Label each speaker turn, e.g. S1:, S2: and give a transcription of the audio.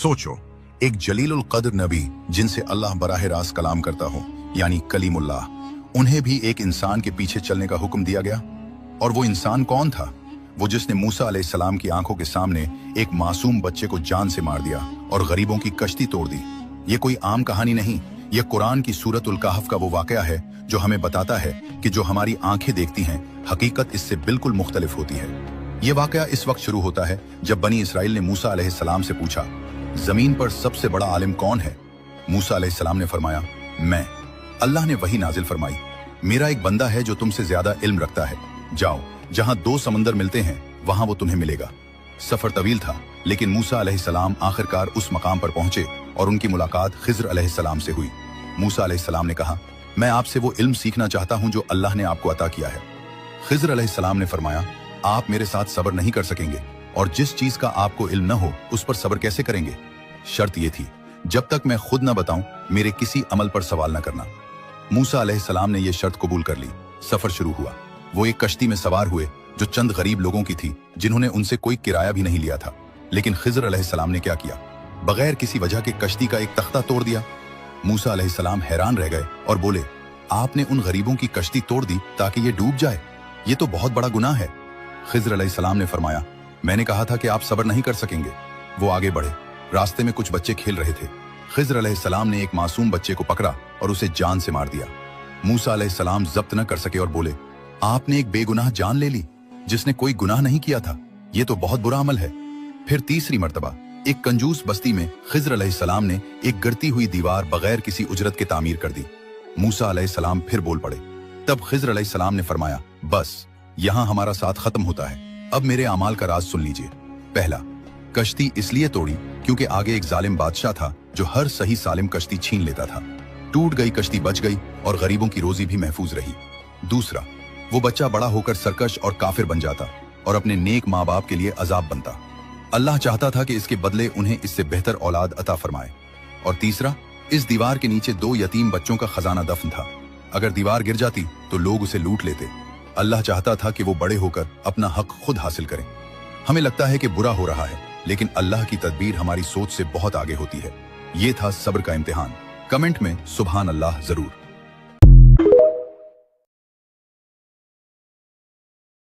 S1: सोचो, एक जलीलुल कद्र नबी जिनसे अल्लाह बराह रास्त कलाम करता हो, यानी कलीमुल्लाह, उन्हें भी एक इंसान के पीछे चलने का हुक्म दिया गया। और वो इंसान कौन था? वो जिसने मूसा अलैहिस्सलाम की आंखों के सामने एक मासूम बच्चे को जान से मार दिया और गरीबों की कश्ती तोड़ दी। ये कोई आम कहानी नहीं, ये कुरान की सूरतुल कहफ का वो वाकया है जो हमें बताता है कि जो हमारी आंखें देखती हैं, हकीकत इससे बिल्कुल मुख्तलिफ होती है। ये वाकया इस वक्त शुरू होता है जब बनी इसराइल ने मूसा अलैहिस्सलाम से पूछा, जमीन पर सबसे बड़ा आलिम कौन है? मूसा अलैहिस्सलाम ने फरमाया, मैं। अल्लाह ने वही नाजिल फरमाई, मेरा एक बंदा है जो तुमसे ज्यादा इल्म रखता है, जाओ, जहां दो समंदर मिलते हैं वहां वो तुम्हें मिलेगा। सफर तवील था, लेकिन मूसा अलैहिस्सलाम आखिरकार उस मकाम पर पहुंचे और उनकी मुलाकात खिज्र अलैहिस्सलाम से हुई। मूसा अलैहिस्सलाम ने कहा, मैं आपसे वो इल्म सीखना चाहता हूं जो अल्लाह ने आपको अता किया है। खिज्र अलैहिस्सलाम ने फरमाया, आप मेरे साथ सब्र नहीं कर सकेंगे, और जिस चीज का आपको इल्म न हो उस पर सब्र कैसे करेंगे? शर्त ये थी, जब तक मैं खुद न बताऊं मेरे किसी अमल पर सवाल न करना। मूसा अलैहिस्सलाम ने यह शर्त कबूल कर ली। सफर शुरू हुआ। वो एक कश्ती में सवार हुए जो चंद गरीब लोगों की थी, जिन्होंने उनसे कोई किराया भी नहीं लिया था। लेकिन खिज्र अलैहिस्सलाम ने क्या किया? बगैर किसी वजह के कश्ती का एक तख्ता तोड़ दिया। मूसा अलैहिस्सलाम हैरान रह गए और बोले, आपने उन गरीबों की कश्ती तोड़ दी ताकि ये डूब जाए? ये तो बहुत बड़ा गुनाह है। खिज्र अलैहिस्सलाम ने फरमाया, मैंने कहा था कि आप सब्र नहीं कर सकेंगे। वो आगे बढ़े। रास्ते में कुछ बच्चे खेल रहे थे। खिज्र अलैहिस्सलाम ने एक मासूम बच्चे को पकड़ा और उसे जान से मार दिया। मूसा अलैहिस्सलाम जब्त न कर सके और बोले, आपने एक बेगुनाह जान ले ली जिसने कोई गुनाह नहीं किया था। ये तो बहुत बुरा अमल है। फिर तीसरी मर्तबा एक कंजूस बस्ती में खिज्र अलैहिस्सलाम ने एक गिरती हुई दीवार बगैर किसी उजरत के तामीर कर दी। मूसा अलैहिस्सलाम फिर बोल पड़े। तब खिज्र अलैहिस्सलाम ने फरमाया, बस यहां हमारा साथ खत्म होता है। अब मेरे अमाल का राज सुन लीजिए। पहला, कश्ती इसलिए तोड़ी क्योंकि आगे एक जालिम बादशाह था जो हर सही सालिम कश्ती छीन लेता था। टूट गई कश्ती बच गई और गरीबों की रोजी भी महफूज रही। दूसरा, वो बच्चा बड़ा होकर सरकश और काफिर बन जाता और अपने नेक माँ बाप के लिए अजाब बनता। अल्लाह चाहता था कि इसके बदले उन्हें इससे बेहतर औलाद अता फरमाए। और तीसरा, इस दीवार के नीचे दो यतीम बच्चों का खजाना दफन था। अगर दीवार गिर जाती तो लोग उसे लूट लेते। अल्लाह चाहता था कि वो बड़े होकर अपना हक खुद हासिल करें। हमें लगता है कि बुरा हो रहा है, लेकिन अल्लाह की तदबीर हमारी सोच से बहुत आगे होती है। ये था सब्र का इम्तिहान। कमेंट में सुभान अल्लाह जरूर।